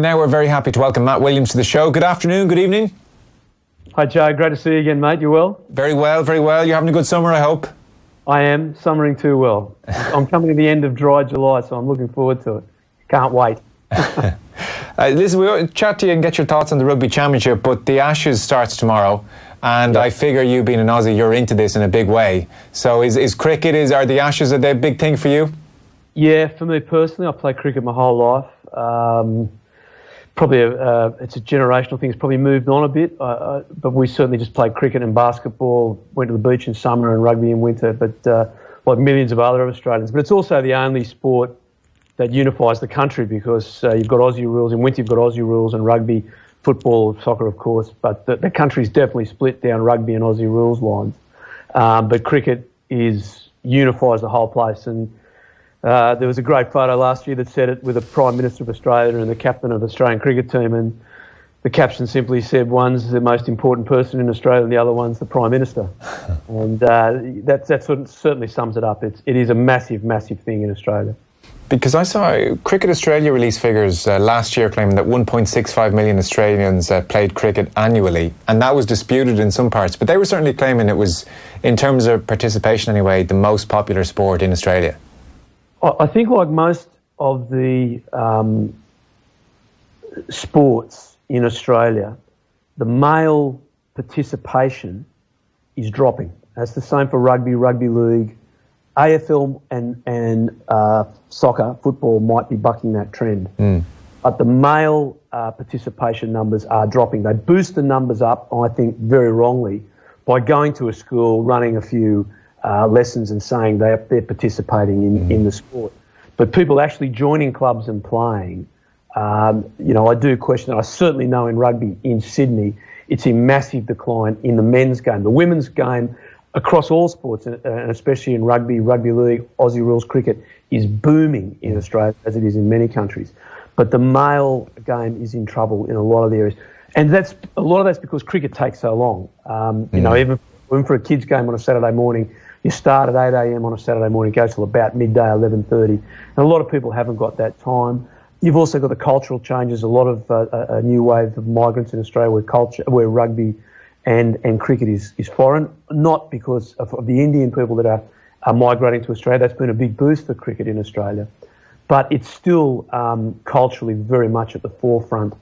Now we're very happy to welcome Matt Williams to the show. Good afternoon, good evening. Hi Joe, great to see you again, mate. You well? Very well, very well. You're having a good summer, I hope? I am, summering too well. I'm coming to the end of dry July, so I'm looking forward to it. Can't wait. Listen, we'll chat to you and get your thoughts on the Rugby Championship, but the Ashes starts tomorrow, and I figure you being an Aussie, you're into this in a big way. So is cricket, are the Ashes a big thing for you? Yeah, for me personally, I've played cricket my whole life. Probably it's a generational thing. It's probably moved on a bit, but we certainly just played cricket and basketball, went to the beach in summer and rugby in winter, but like millions of other Australians. But it's also the only sport that unifies the country because you've got Aussie rules. In winter you've got Aussie rules and rugby, football, soccer of course, but the country's definitely split down rugby and Aussie rules lines. But cricket unifies the whole place, and there was a great photo last year that said it with the Prime Minister of Australia and the captain of the Australian cricket team, and the caption simply said one's the most important person in Australia and the other one's the Prime Minister. And that certainly sums it up. It is a massive, massive thing in Australia. Because I saw Cricket Australia release figures last year claiming that 1.65 million Australians played cricket annually, and that was disputed in some parts, but they were certainly claiming it was, in terms of participation anyway, the most popular sport in Australia. I think like most of the sports in Australia, the male participation is dropping. That's the same for rugby league. AFL and soccer, football might be bucking that trend. But the male participation numbers are dropping. They boost the numbers up, I think, very wrongly by going to a school, running a few lessons and saying they're participating in the sport. But people actually joining clubs and playing, I do question that. I certainly know in rugby in Sydney, it's in massive decline in the men's game. The women's game across all sports, and especially in rugby league, Aussie rules cricket, is booming in Australia as it is in many countries. But the male game is in trouble in a lot of the areas. And a lot of that's because cricket takes so long. Even for a kids' game on a Saturday morning, you start at 8 a.m. on a Saturday morning, go till about midday, 11:30. And a lot of people haven't got that time. You've also got the cultural changes, a lot of a new wave of migrants in Australia where rugby and cricket is foreign, not because of the Indian people that are migrating to Australia. That's been a big boost for cricket in Australia. But it's still culturally very much at the forefront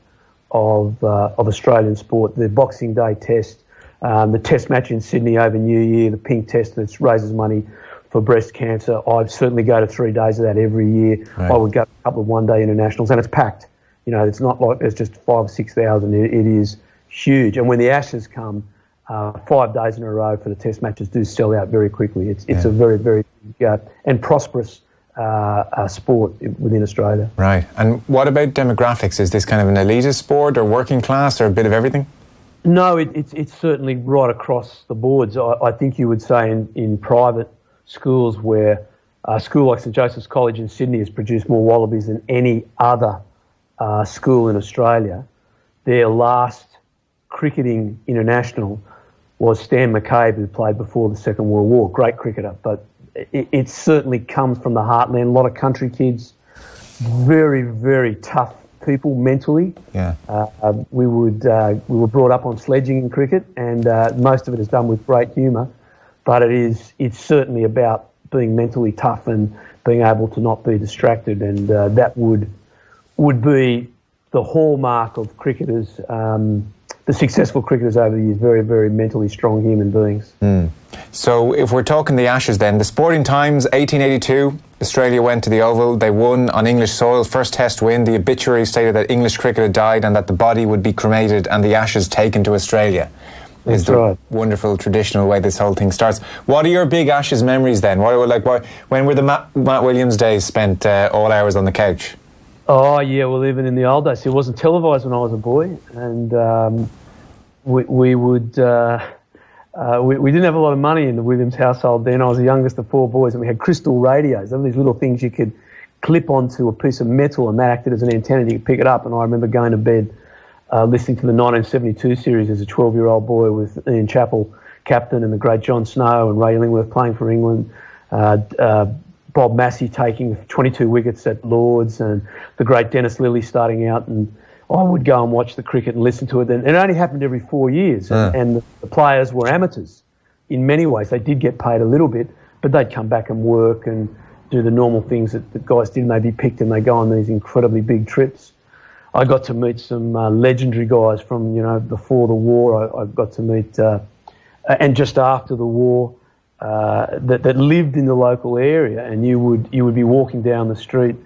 of Australian sport. The Boxing Day Test, the Test match in Sydney over New Year, the Pink Test that raises money for breast cancer. I certainly go to 3 days of that every year. Right. I would go to a couple of one-day internationals, and it's packed. It's not like there's just 5,000 or 6,000. It is huge. And when the Ashes come, 5 days in a row for the Test matches do sell out very quickly. It's a very, very big and prosperous sport within Australia. Right. And what about demographics? Is this kind of an elitist sport or working class or a bit of everything? No, it's certainly right across the boards. I think you would say in private schools where a school like St Joseph's College in Sydney has produced more wallabies than any other school in Australia, their last cricketing international was Stan McCabe, who played before the Second World War. Great cricketer, but it certainly comes from the heartland. A lot of country kids, very, very tough people mentally. Yeah. We were brought up on sledging in cricket, and most of it is done with great humour. But it's certainly about being mentally tough and being able to not be distracted, and that would be the hallmark of cricketers. The successful cricketers over the years, very, very mentally strong human beings. So if we're talking the Ashes then, the Sporting Times, 1882, Australia went to the Oval. They won on English soil, first Test win. The obituary stated that English cricket had died and that the body would be cremated and the Ashes taken to Australia. Is the wonderful traditional way this whole thing starts. What are your big Ashes memories then? When were the Matt Williams days spent all hours on the couch? Oh yeah, well even in the old days, it wasn't televised when I was a boy, and we didn't have a lot of money in the Williams household then. I was the youngest of four boys, and we had crystal radios. There were these little things you could clip onto a piece of metal, and that acted as an antenna, and you could pick it up. And I remember going to bed listening to the 1972 series as a 12-year-old boy with Ian Chappell captain and the great John Snow and Ray Illingworth playing for England. Bob Massey taking 22 wickets at Lords, and the great Dennis Lilly starting out, and I would go and watch the cricket and listen to it. And it only happened every 4 years. And the players were amateurs in many ways. They did get paid a little bit, but they'd come back and work and do the normal things that the guys did. And they'd be picked and they go on these incredibly big trips. I got to meet some legendary guys from, before the war. I got to meet, and just after the war, that lived in the local area. And you would be walking down the street,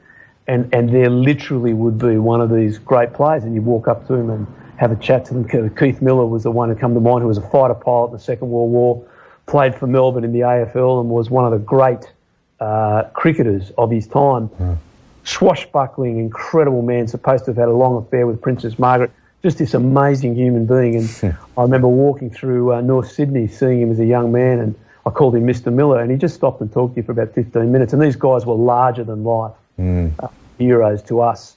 and there literally would be one of these great players, and you'd walk up to him and have a chat to them. Keith Miller was the one who come to mind, who was a fighter pilot in the Second World War, played for Melbourne in the AFL, and was one of the great cricketers of his time. Swashbuckling, incredible man, supposed to have had a long affair with Princess Margaret. Just this amazing human being. And I remember walking through North Sydney, seeing him as a young man, and I called him Mr. Miller, and he just stopped and talked to you for about 15 minutes. And these guys were larger than life. Heroes to us,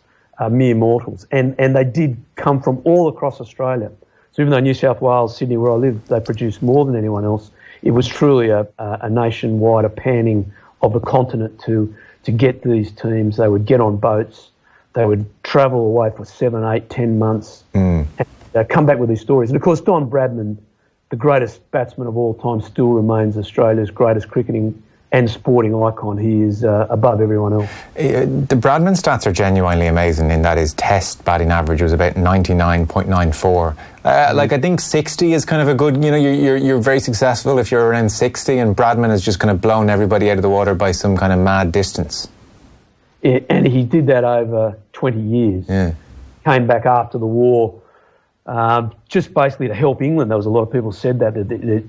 mere mortals. And they did come from all across Australia. So even though New South Wales, Sydney, where I lived, they produced more than anyone else, it was truly a nationwide, a panning of the continent to get these teams. They would get on boats. They would travel away for 7, 8, 10 months and come back with these stories. And, of course, Don Bradman, the greatest batsman of all time, still remains Australia's greatest cricketing and sporting icon. He is above everyone else. The Bradman stats are genuinely amazing in that his test batting average was about 99.94. I think 60 is kind of a good, you're very successful if you're around 60, and Bradman has just kind of blown everybody out of the water by some kind of mad distance. Yeah, and he did that over 20 years. Yeah. Came back after the war, just basically to help England. There was a lot of people said that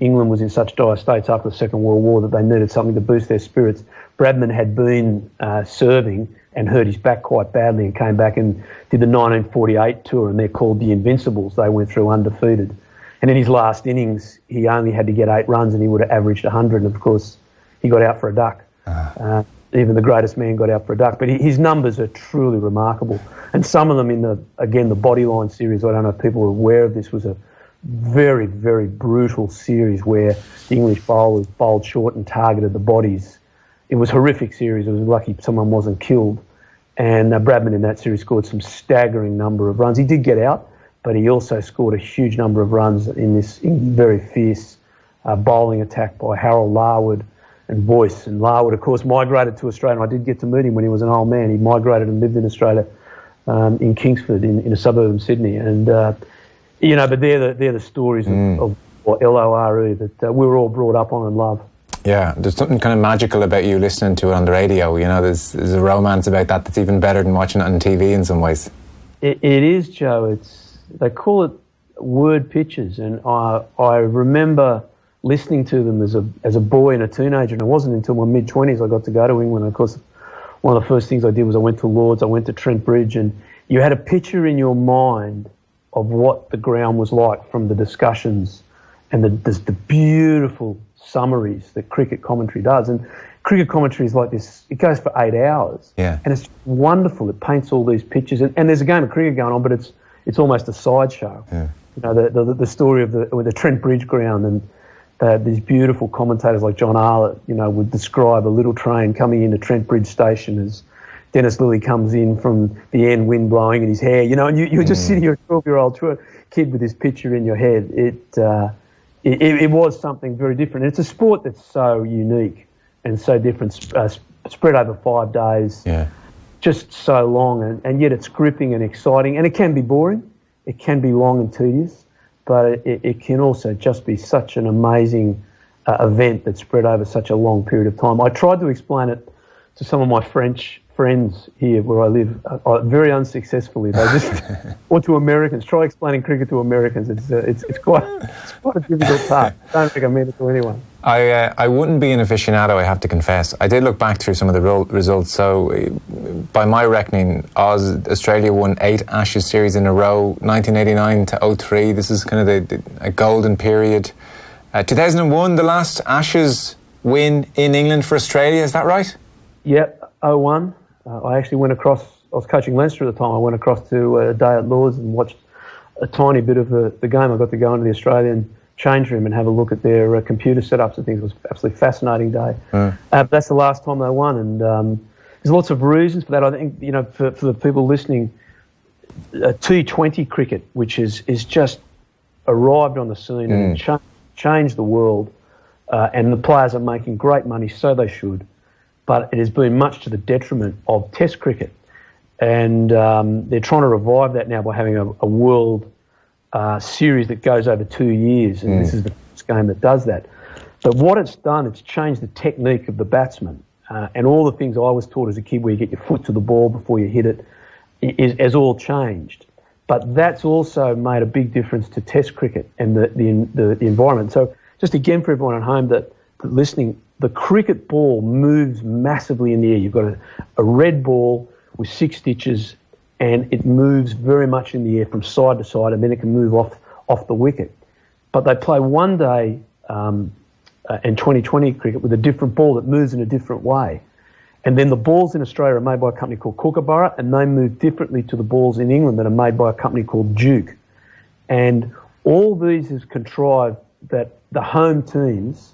England was in such dire states after the Second World War that they needed something to boost their spirits. Bradman had been serving and hurt his back quite badly and came back and did the 1948 tour, and they're called the Invincibles. They went through undefeated. And in his last innings, he only had to get 8 runs and he would have averaged 100. And, of course, he got out for a duck. Even the greatest man got out for a duck. But his numbers are truly remarkable. And some of them in the Bodyline series, I don't know if people are aware of this, was a very, very brutal series where the English bowlers bowled short and targeted the bodies. It was a horrific series. It was lucky someone wasn't killed. And Bradman in that series scored some staggering number of runs. He did get out, but he also scored a huge number of runs in this very fierce bowling attack by Harold Larwood and Boyce. And Larwood, of course, migrated to Australia. And I did get to meet him when he was an old man. He migrated and lived in Australia, in Kingsford, in a suburb of Sydney. And, but they're the stories of LORE that we were all brought up on and love. Yeah, there's something kind of magical about you listening to it on the radio. There's a romance about that that's even better than watching it on TV in some ways. It is, Joe. They call it word pictures, and I remember listening to them as a boy and a teenager, and it wasn't until my mid-20s I got to go to England. Of course, one of the first things I did was I went to Lord's, I went to Trent Bridge, and you had a picture in your mind of what the ground was like from the discussions and the beautiful summaries that cricket commentary does. And cricket commentary is like this, it goes for 8 hours. Yeah. And it's wonderful. It paints all these pictures, and there's a game of cricket going on, but it's almost a sideshow. Yeah. The story of the Trent Bridge ground, and these beautiful commentators like John Arlott, would describe a little train coming into Trent Bridge Station as Dennis Lilly comes in from the end, wind blowing in his hair, and you're just sitting here, a 12-year-old kid with this picture in your head. It was something very different. And it's a sport that's so unique and so different, spread over 5 days, just so long, and yet it's gripping and exciting. And it can be boring, it can be long and tedious, but it can also just be such an amazing event that's spread over such a long period of time. I tried to explain it to some of my French friends here where I live, very unsuccessfully. They just, or to Americans. Try explaining cricket to Americans. It's quite a difficult task. Don't recommend it to anyone. I wouldn't be an aficionado, I have to confess. I did look back through some of the results. So, by my reckoning, Australia won 8 Ashes series in a row, 1989 to 03. This is kind of a golden period. 2001, the last Ashes win in England for Australia. Is that right? Yep, 01. I actually went across, I was coaching Leinster at the time, I went across to a day at Lord's and watched a tiny bit of the game. I got to go into the Australian change room and have a look at their computer setups and things. It was an absolutely fascinating day. But that's the last time they won, and there's lots of reasons for that. I think, for the people listening, T20 cricket, which is just arrived on the scene and changed the world, and the players are making great money, so they should, but it has been much to the detriment of Test cricket. And they're trying to revive that now by having a world series that goes over 2 years, and this is the first game that does that. But what it's done, it's changed the technique of the batsman, and all the things I was taught as a kid where you get your foot to the ball before you hit it has all changed. But that's also made a big difference to Test cricket and the environment. So just again for everyone at home that listening, the cricket ball moves massively in the air. You've got a red ball with 6 stitches, and it moves very much in the air from side to side, and then it can move off the wicket. But they play one day and 2020 cricket with a different ball that moves in a different way. And then the balls in Australia are made by a company called Kookaburra, and they move differently to the balls in England that are made by a company called Duke. And all these is contrived that the home teams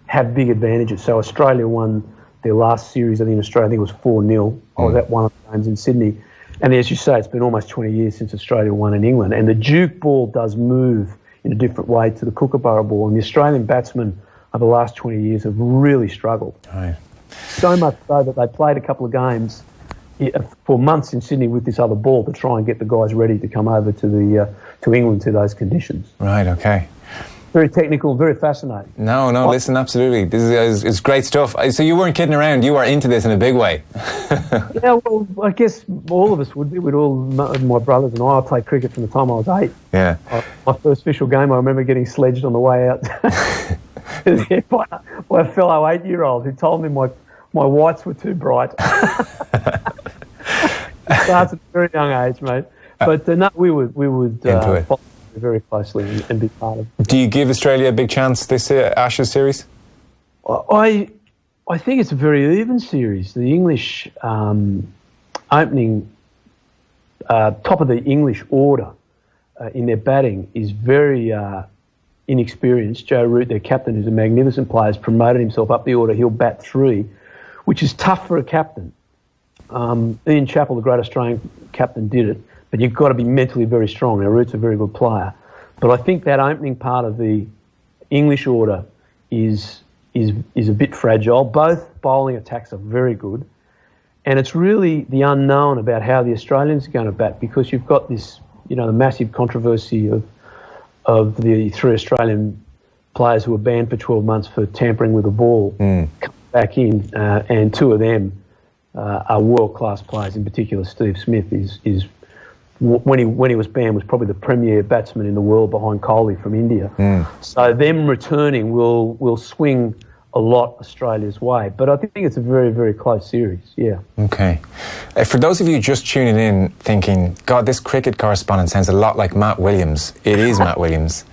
have big advantages. So Australia won their last series, I think in Australia, I think it was 4-0. I was at one of the games in Sydney. And as you say, it's been almost 20 years since Australia won in England. And the Duke ball does move in a different way to the Kookaburra ball. And the Australian batsmen over the last 20 years have really struggled. Right. So much so that they played a couple of games for months in Sydney with this other ball to try and get the guys ready to come over to England to those conditions. Right, okay. Very technical, very fascinating. No, listen, absolutely. This is it's great stuff. So you weren't kidding around. You were into this in a big way. Yeah, well, I guess all of us would be. We'd all, my brothers and I played cricket from the time I was 8. Yeah. My first official game, I remember getting sledged on the way out by a fellow 8-year-old who told me my whites were too bright. Starts at a very young age, mate. But no, we would follow very closely and be part of it. Do you give Australia a big chance this Ashes series? I think it's a very even series. The English opening top of the English order in their batting is very inexperienced. Joe Root, their captain, who's a magnificent player, has promoted himself up the order. He'll bat 3, which is tough for a captain. Ian Chappell, the great Australian captain, did it. But you've got to be mentally very strong. Now, Root's a very good player. But I think that opening part of the English order is a bit fragile. Both bowling attacks are very good. And it's really the unknown about how the Australians are going to bat, because you've got this, the massive controversy of the 3 Australian players who were banned for 12 months for tampering with the ball come back in, and 2 of them are world-class players. In particular, Steve Smith is when he was banned, was probably the premier batsman in the world behind Kohli from India. So them returning will swing a lot Australia's way. But I think it's a very, very close series, yeah. Okay. For those of you just tuning in thinking, God, this cricket correspondent sounds a lot like Matt Williams. It is Matt Williams.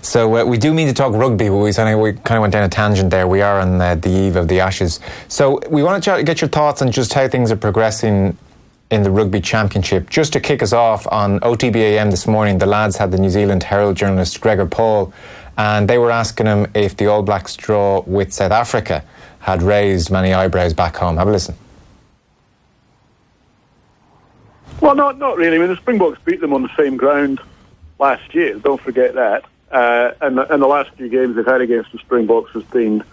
So we do mean to talk rugby, but we kind of went down a tangent there. We are on the eve of the Ashes. So we want to get your thoughts on just how things are progressing in the Rugby Championship. Just to kick us off, on OTBAM this morning, the lads had the New Zealand Herald journalist Gregor Paul, and they were asking him if the All Blacks draw with South Africa had raised many eyebrows back home. Have a listen. Well, not really. I mean, the Springboks beat them on the same ground last year. Don't forget that. And the last few games they've had against the Springboks has been,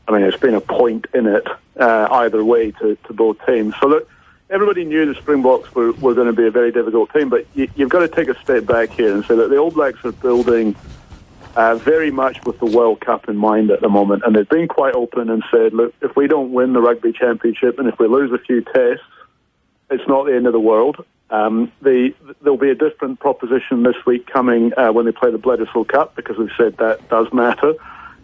it's been a point in it either way to both teams. So look, everybody knew the Springboks were going to be a very difficult team, but you've got to take a step back here and say that the All Blacks are building very much with the World Cup in mind at the moment, and they've been quite open and said, look, if we don't win the Rugby Championship and if we lose a few tests, it's not the end of the world. There'll be a different proposition this week coming when they play the Bledisloe Cup, because we've said that does matter,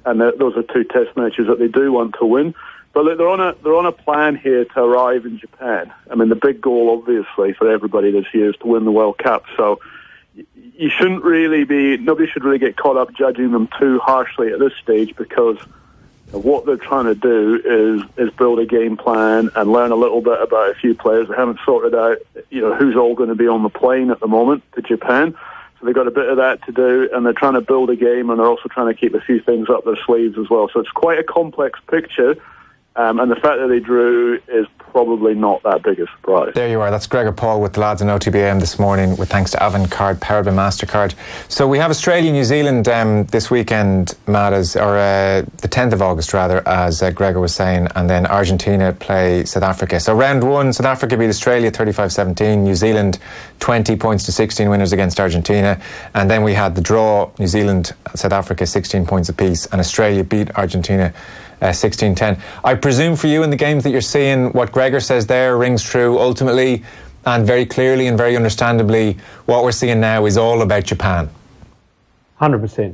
and those are 2 test matches that they do want to win. But look, they're on a plan here to arrive in Japan. I mean, the big goal, obviously, for everybody this year is to win the World Cup. So you shouldn't really nobody should really get caught up judging them too harshly at this stage, because what they're trying to do is build a game plan and learn a little bit about a few players. They haven't sorted out, who's all going to be on the plane at the moment to Japan. So they've got a bit of that to do, and they're trying to build a game, and they're also trying to keep a few things up their sleeves as well. So it's quite a complex picture. And the fact that they drew is probably not that big a surprise. There you are. That's Gregor Paul with the lads on OTBAM this morning, with thanks to Avantcard, powered by MasterCard. So we have Australia, New Zealand this weekend, Matt, the 10th of August, rather, as Gregor was saying, and then Argentina play South Africa. So round one, South Africa beat Australia 35-17, New Zealand 20 points to 16 winners against Argentina, and then we had the draw, New Zealand, South Africa 16 points apiece, and Australia beat Argentina 16-10. I presume for you in the games that you're seeing, what Gregor says there rings true ultimately, and very clearly and very understandably, what we're seeing now is all about Japan. 100%.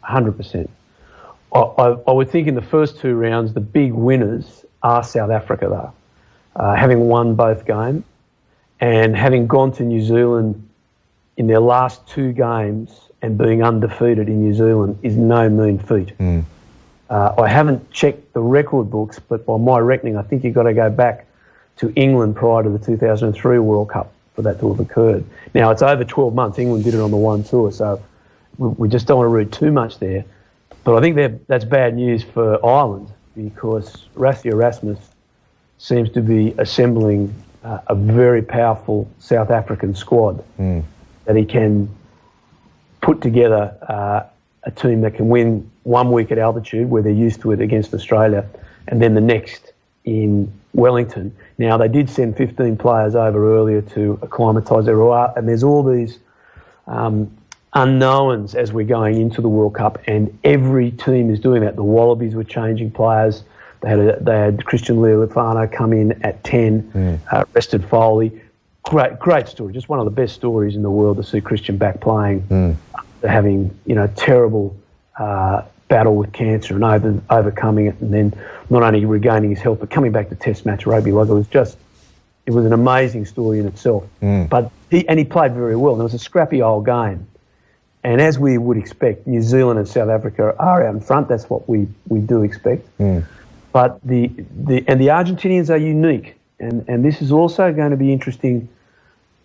100%. I would think in the first two rounds, the big winners are South Africa, though. Having won both games and having gone to New Zealand in their last two games and being undefeated in New Zealand is no mean feat. I haven't checked the record books, but by my reckoning, I think you've got to go back to England prior to the 2003 World Cup for that to have occurred. Now, it's over 12 months. England did it on the one tour, so we just don't want to read too much there. But I think that's bad news for Ireland, because Rassie Erasmus seems to be assembling a very powerful South African squad that he can put together a team that can win 1 week at altitude, where they're used to it, against Australia, and then the next in Wellington. Now, they did send 15 players over earlier to acclimatise everywhere, and there's all these unknowns as we're going into the World Cup, and every team is doing that. The Wallabies were changing players. They had Christian Leolifano come in at 10, rested Foley. Great story, just one of the best stories in the world to see Christian back playing, having terrible battle with cancer and overcoming it, and then not only regaining his health but coming back to Test match rugby. Like, it was an amazing story in itself. But he played very well, and it was a scrappy old game. And as we would expect, New Zealand and South Africa are out in front. That's what we do expect. But the Argentinians are unique, and this is also going to be interesting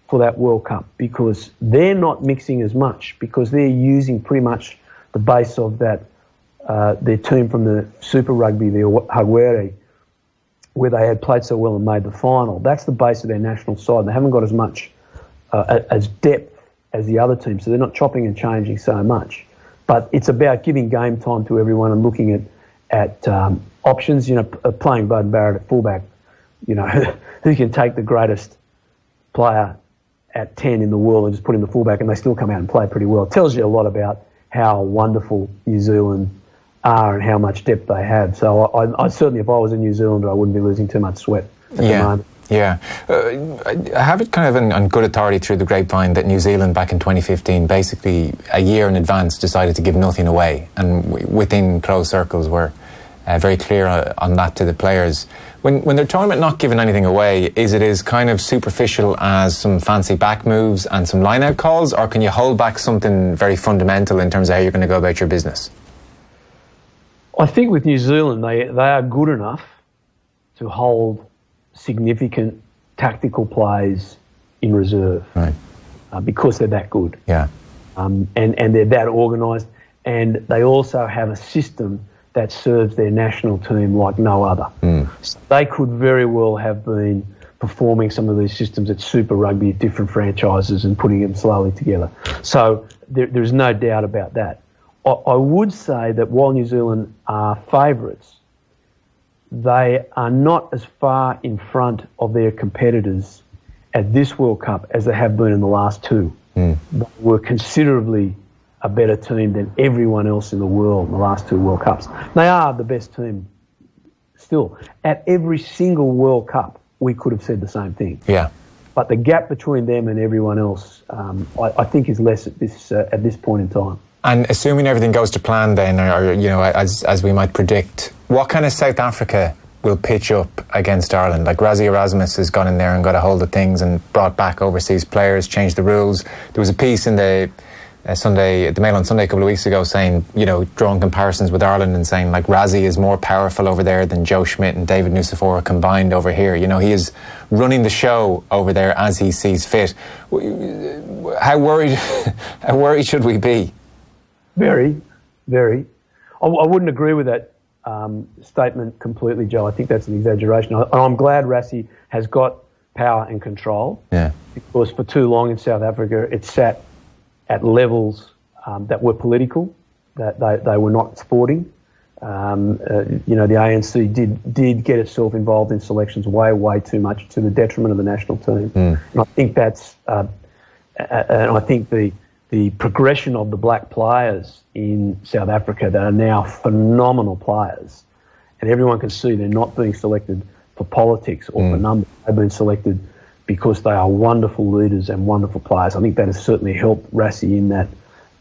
for that World Cup, because they're not mixing as much, because they're using pretty much the base of that their team from the Super Rugby, the Haguere, where they had played so well and made the final. That's the base of their national side. They haven't got as much as depth as the other teams, so they're not chopping and changing so much. But it's about giving game time to everyone and looking at options. Playing Bud Barrett at fullback, who can take the greatest player at 10 in the world and just put him the fullback, and they still come out and play pretty well. It tells you a lot about how wonderful New Zealand are and how much depth they have. So I certainly, if I was a New Zealander, I wouldn't be losing too much sweat at the moment. Yeah. I have it kind of on good authority through the grapevine that New Zealand back in 2015, basically a year in advance, decided to give nothing away, and within closed circles were very clear on that to the players. When they're talking about not giving anything away, is it as kind of superficial as some fancy back moves and some line-out calls, or can you hold back something very fundamental in terms of how you're going to go about your business? I think with New Zealand, they are good enough to hold significant tactical plays in reserve, right? Because they're that good. Yeah. And they're that organised, and they also have a system that serves their national team like no other. So they could very well have been performing some of these systems at Super Rugby at different franchises and putting them slowly together. So there's no doubt about that. I would say that while New Zealand are favourites, they are not as far in front of their competitors at this World Cup as they have been in the last two. They were considerably a better team than everyone else in the world in the last two World Cups. They are the best team still. At every single World Cup, we could have said the same thing. Yeah. But the gap between them and everyone else, I think, is less at this point in time. And assuming everything goes to plan then, or as we might predict, what kind of South Africa will pitch up against Ireland? Like, Rassie Erasmus has gone in there and got a hold of things and brought back overseas players, changed the rules. There was a piece in the Mail on Sunday a couple of weeks ago saying, drawing comparisons with Ireland and saying, like, Rassie is more powerful over there than Joe Schmidt and David Nucifora combined over here. He is running the show over there as he sees fit. How worried should we be? Very, very. I wouldn't agree with that statement completely, Joe. I think that's an exaggeration. I'm glad Rassie has got power and control. Yeah. Because for too long in South Africa, it sat at levels that were political, that they were not sporting. The ANC did get itself involved in selections way too much to the detriment of the national team. And I think that's, and I think the progression of the black players in South Africa that are now phenomenal players, and everyone can see they're not being selected for politics or for numbers. They've been selected because they are wonderful leaders and wonderful players. I think that has certainly helped Rassie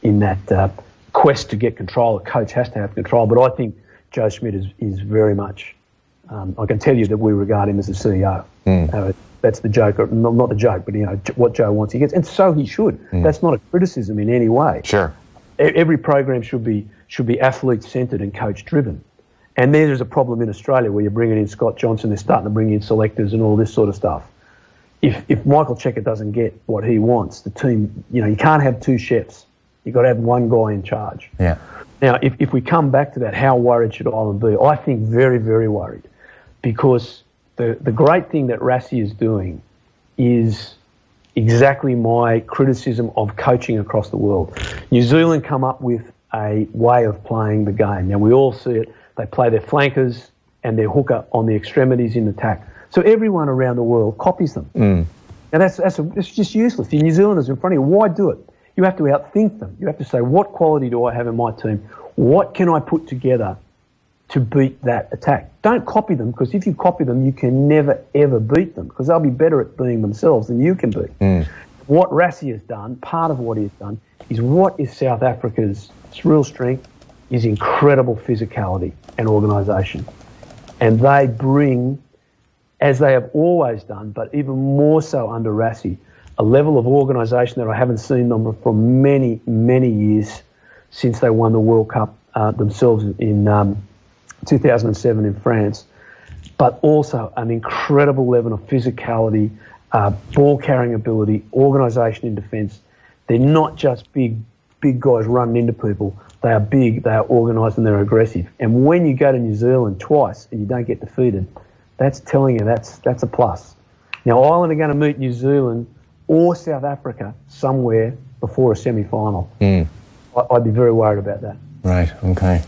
in that quest to get control. A coach has to have control, but I think Joe Schmidt is very much. I can tell you that we regard him as the CEO. That's the joke, or not the joke, but what Joe wants, he gets, and so he should. That's not a criticism in any way. Sure. Every program should be athlete centred and coach driven. And there's a problem in Australia where you're bringing in Scott Johnson, they're starting to bring in selectors and all this sort of stuff. If Michael Cheika doesn't get what he wants, the team, you can't have two chefs. You've got to have one guy in charge. Yeah. Now, if we come back to that, how worried should Ireland be? I think very, very worried, because the great thing that Rassie is doing is exactly my criticism of coaching across the world. New Zealand come up with a way of playing the game. Now, we all see it. They play their flankers and their hooker on the extremities in attack. So everyone around the world copies them. Now, that's just useless. The New Zealanders in front of you, why do it? You have to outthink them. You have to say, what quality do I have in my team? What can I put together to beat that attack? Don't copy them, because if you copy them, you can never, ever beat them, because they'll be better at being themselves than you can be. What Rassie has done, part of what he has done, is what is South Africa's real strength is incredible physicality and organisation. And they bring, as they have always done, but even more so under Rassie, a level of organisation that I haven't seen them for many, many years since they won the World Cup themselves in 2007 in France, but also an incredible level of physicality, ball carrying ability, organisation in defence. They're not just big guys running into people. They are big, they are organised, and they're aggressive. And when you go to New Zealand twice and you don't get defeated, that's telling you that's a plus. Now, Ireland are going to meet New Zealand or South Africa somewhere before a semi-final. I'd be very worried about that. Right, okay.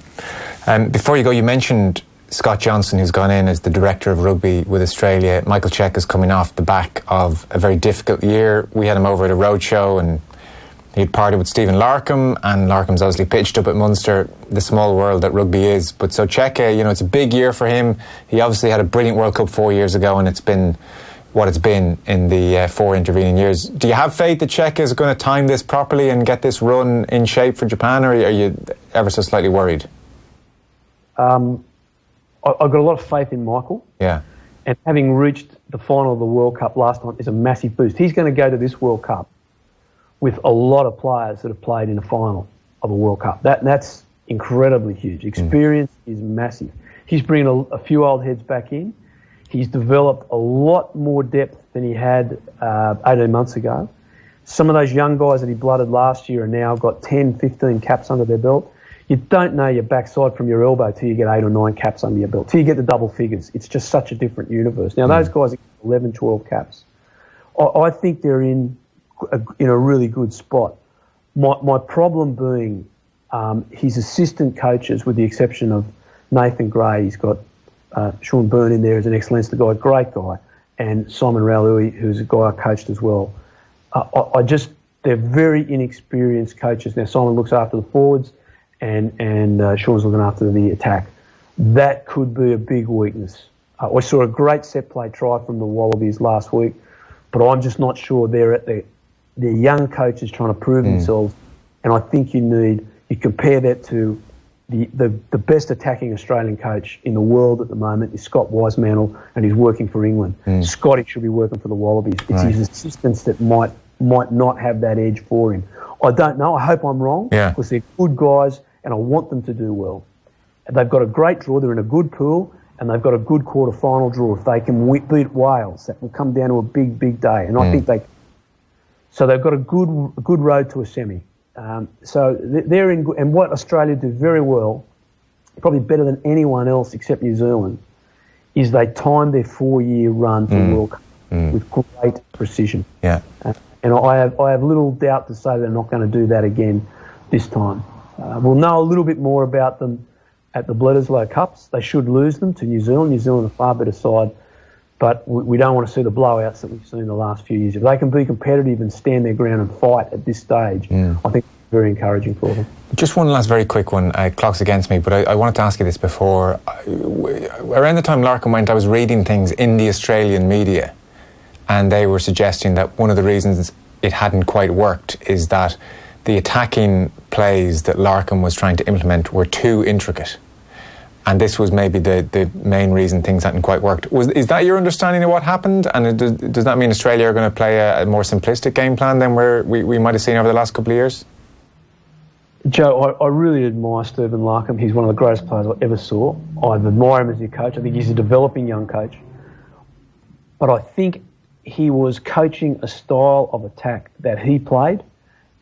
Before you go, you mentioned Scott Johnson, who's gone in as the director of rugby with Australia. Michael Cheika is coming off the back of a very difficult year. We had him over at a roadshow and he'd partied with Stephen Larkham, and Larkham's obviously pitched up at Munster, the small world that rugby is. But so Cheika, it's a big year for him. He obviously had a brilliant World Cup 4 years ago, and it's been what it's been in the 4 intervening years. Do you have faith that Cheika is going to time this properly and get this run in shape for Japan, or are you ever so slightly worried? I've got a lot of faith in Michael. Yeah. And having reached the final of the World Cup last time is a massive boost. He's going to go to this World Cup with a lot of players that have played in a final of a World Cup. That's incredibly huge. Experience is massive. He's bringing a few old heads back in. He's developed a lot more depth than he had 18 months ago. Some of those young guys that he blooded last year are now got 10, 15 caps under their belt. You don't know your backside from your elbow till you get 8 or 9 caps under your belt, till you get the double figures. It's just such a different universe. Now, those guys are 11, 12 caps. I think they're in a really good spot. My problem being his assistant coaches, with the exception of Nathan Gray. He's got Sean Byrne in there as an ex-Leinster guy, great guy, and Simon Raului, who's a guy I coached as well. They're very inexperienced coaches. Now, Simon looks after the forwards, and Sean's looking after the attack. That could be a big weakness. I saw a great set play try from the Wallabies last week, but I'm just not sure they're young coaches trying to prove themselves, and I think you compare that to the best attacking Australian coach in the world at the moment is Scott Wisemantel, and he's working for England. Scotty should be working for the Wallabies. It's his assistants that might not have that edge for him. I don't know. I hope I'm wrong, because they're good guys and I want them to do well. They've got a great draw. They're in a good pool, and they've got a good quarter-final draw. If they can beat Wales, that will come down to a big, big day. And I think so they've got a good road to a semi. So they're in good. And what Australia do very well probably better than anyone else except New Zealand, is they timed their 4-year run to World Cup with great precision. Yeah. And I have little doubt to say they're not going to do that again this time. We'll know a little bit more about them at the Bledisloe Cups. They should lose them to New Zealand. New Zealand are a far better side, but we don't want to see the blowouts that we've seen in the last few years. If they can be competitive and stand their ground and fight at this stage, I think it's very encouraging for them. Just one last very quick one. Clock's against me, but I wanted to ask you this before. Around the time Larkham went, I was reading things in the Australian media, and they were suggesting that one of the reasons it hadn't quite worked is that the attacking plays that Larkham was trying to implement were too intricate. And this was maybe the main reason things hadn't quite worked. Is that your understanding of what happened? And does that mean Australia are going to play a more simplistic game plan than we might have seen over the last couple of years? Joe, I really admire Stephen Larkham. He's one of the greatest players I ever saw. I admire him as a coach. I think he's a developing young coach. But I think he was coaching a style of attack that he played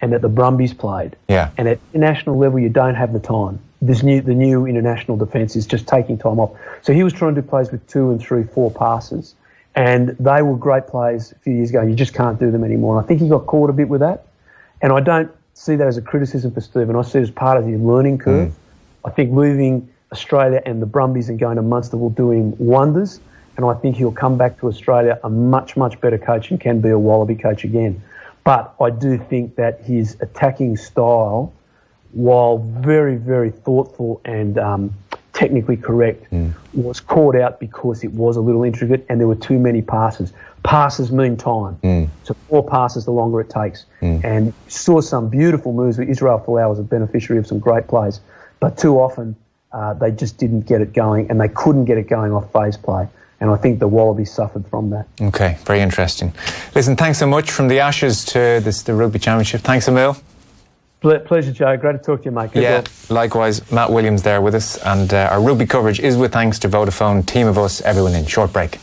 and that the Brumbies played. Yeah. And at international level, you don't have the time. The new international defence is just taking time off. So he was trying to do plays with 2 and 3, 4 passes, and they were great plays a few years ago. You just can't do them anymore. And I think he got caught a bit with that. And I don't see that as a criticism for Stephen. I see it as part of his learning curve. I think moving Australia and the Brumbies and going to Munster will do him wonders. And I think he'll come back to Australia a much, much better coach and can be a Wallaby coach again. But I do think that his attacking style, while very, very thoughtful and technically correct, was caught out because it was a little intricate and there were too many passes. Passes mean time. So 4 passes, the longer it takes. And saw some beautiful moves where Israel Folau was a beneficiary of some great plays. But too often they just didn't get it going, and they couldn't get it going off phase play. And I think the Wallabies suffered from that. Okay, very interesting. Listen, thanks so much. From the Ashes to the Rugby Championship. Thanks a mil. Pleasure, Joe. Great to talk to you, mate. Good luck. Likewise. Matt Williams there with us. And our rugby coverage is with thanks to Vodafone. Team of us, everyone in. Short break.